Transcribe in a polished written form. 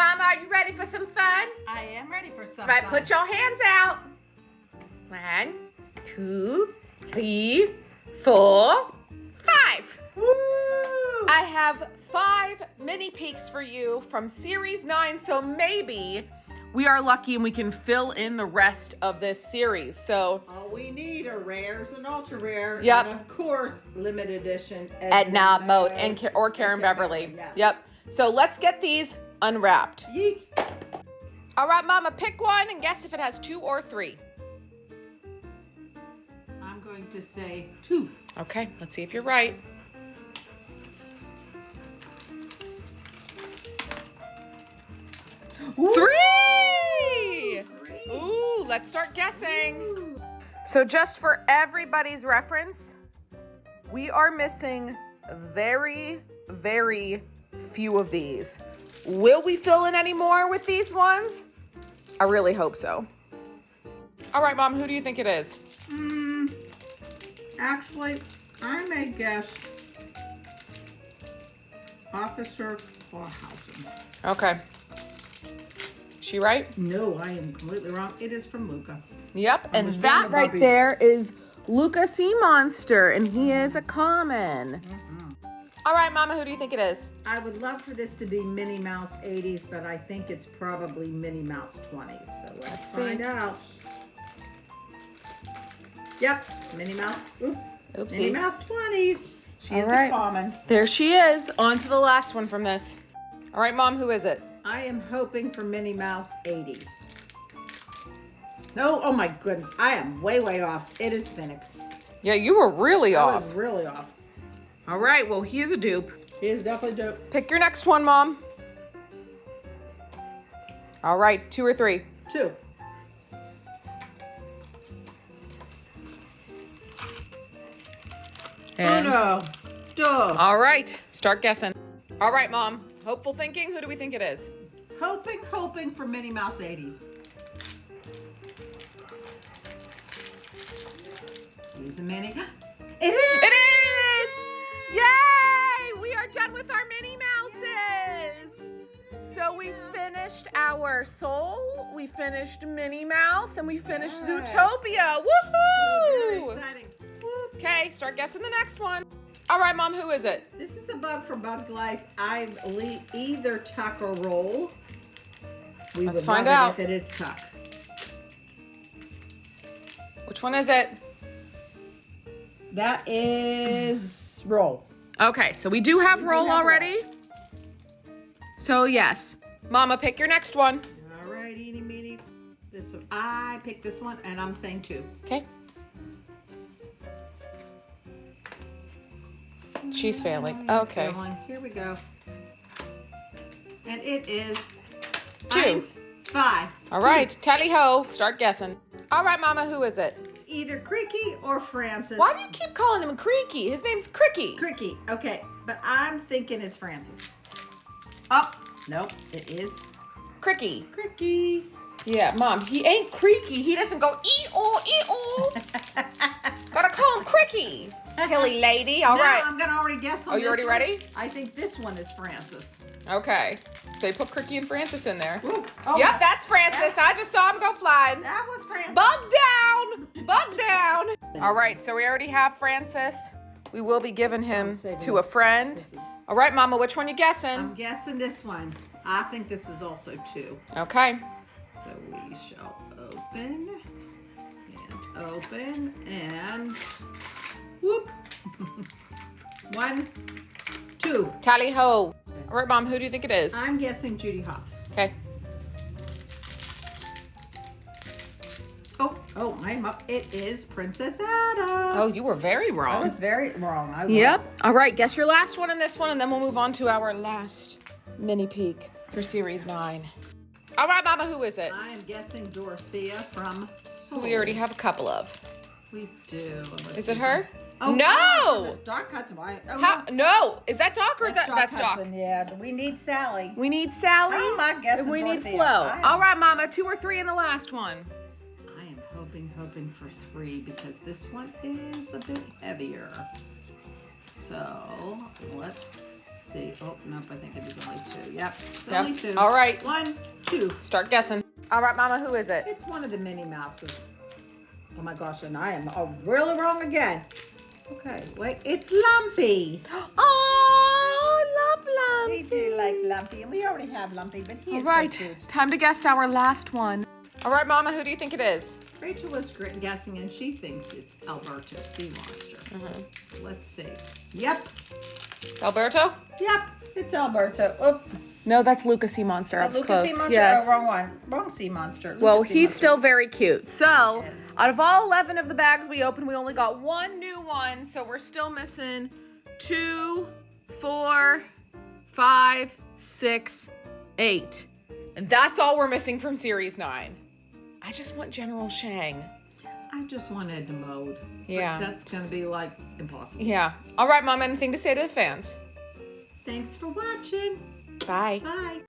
Mama, are you ready for some fun? I am ready for some Right, fun. put your hands out. 1, 2, 3, 4, 5. Woo! I have 5 mini peaks for you from Series 9, so maybe we are lucky and we can fill in the rest of this series. So all we need are rares and ultra rare. Yep. And of course, limited edition Edna, Mode, and Karen Beverly. Yes. Yep. So let's get these unwrapped. Yeet. All right, Mama, pick one and guess if it has 2 or 3. I'm going to say 2. Okay, let's see if you're right. Ooh. 3! 3. Ooh, let's start guessing. Ooh. So just for everybody's reference, we are missing very, very few of these. Will we fill in any more with these ones? I really hope so. All right, Mom, who do you think it is? Actually, I may guess Officer Clawhausen. Okay. She right? No, I am completely wrong. It is from Luca. Yep, I and was that wrong, right Bobby. there is Luca Sea Monster, and he is a common. All right, Mama, who do you think it is? I would love for this to be Minnie Mouse 80s, but I think it's probably Minnie Mouse 20s. So let's see. find out. Yep, Minnie Mouse. Oops. Oopsies. Minnie Mouse 20s. She is All right. a common. There she is. On to the last one from this. All right, Mom, who is it? I am hoping for Minnie Mouse 80s. No, oh my goodness. I am way, way off. It is Finnick. Yeah, you were really I off. was really off. All right, well, he is a dupe. He is definitely dope. Pick your next one, Mom. All right, 2 or 3. 2. And- Uno. Duh. All right, start guessing. All right, Mom. Hopeful thinking. Who do we think it is? Hoping for Minnie Mouse 80s. He's a Minnie. It is! It is! Yay! We are done with our Minnie Mouses. So we finished our Soul, we finished Minnie Mouse, and we finished Yes. Zootopia. Very Woohoo! exciting. Whoop. Okay, start guessing the next one. All right, Mom, who is it? This is a bug from Bug's Life. I believe either Tuck or Roll. We Let's would find love out. it if it is Tuck. Which one is it? That is Roll. Okay, so we do have We do Roll have already. So yes. Mama, pick your next one. All right, eeny, meeny. This one. I picked this one, and I'm saying 2. Okay. She's failing. Okay. Failing. Here we go. And it is 2. 1, 2. All right, tally ho. Start guessing. All right, Mama, who is it? It's either Creaky or Francis. Why do you keep calling him Creaky? His name's Cricky. Creaky. Okay, but I'm thinking it's Francis. Oh, nope, it is Cricky. Creaky. Yeah, Mom, he ain't creaky. He doesn't go ee-oh, ee-oh. Gotta call him Cricky. Silly lady. All right. I'm gonna already guess on Oh, you this already one. ready? I think this one is Francis. Okay. They put Cricky and Francis in there. Ooh, oh, Yep, that's Francis. I just saw him go flying. that was Francis. Bug down! Bug down! All right, so we already have Francis. We will be giving him to a friend. All right, Mama, which one you guessing? I'm guessing this one. I think this is also 2. Okay. So we shall open and whoop. 1, 2. Tally ho. All right, Mom, who do you think it is? I'm guessing Judy Hopps. Okay. Oh, I'm up. It is Princess Ada. Oh, you were very I wrong. was very wrong. I was. Yep. All right, guess your last one in this one, and then we'll move on to our last mini peek for Series 9. All right, Mama, who is it? I am guessing Dorothea from Soul. We already have a couple of. We do. Let's Is see. it her? Oh, no! goodness, Doc Hudson. Oh, How? No. Is that Doc or is that's that's Doc? Hudson, yeah, we need Sally. We need Sally. Oh, my guess and is we need Dorothea. Flo. I am- All right, Mama, 2 or 3 in the last one. I am hoping for 3 because this one is a bit heavier. So let's see. Oh, nope, I think it is only 2. Yep, it's Yep. only 2. All right. 1, 2. Start guessing. All right, Mama, who is it? It's one of the Minnie Mouses. Oh my gosh, and I am really wrong again. Okay, wait, it's Lumpy. Oh, I love We Lumpy. do like Lumpy, and we already have Lumpy, but he All is right, so cute. time to guess our last one. All right, Mama, who do you think it is? Rachel was guessing, and she thinks it's Alberto, sea monster. So let's see. Yep, Alberto? yep, it's Alberto. Oh, No, that's Luca Sea Monster. I was Lucas close. sea monster. Yes. Oh, wrong one. Wrong sea monster. Well, Lucas sea he's monster. still very cute. So, Yes. out of all 11 of the bags we opened, we only got one new one. So, we're still missing 2, 4, 5, 6, 8. And that's all we're missing from Series 9. I just want General Shang. I just wanted to mode. Yeah. But that's gonna be like impossible. Yeah. All right, Mom, anything to say to the fans? Thanks for watching. Bye. Bye.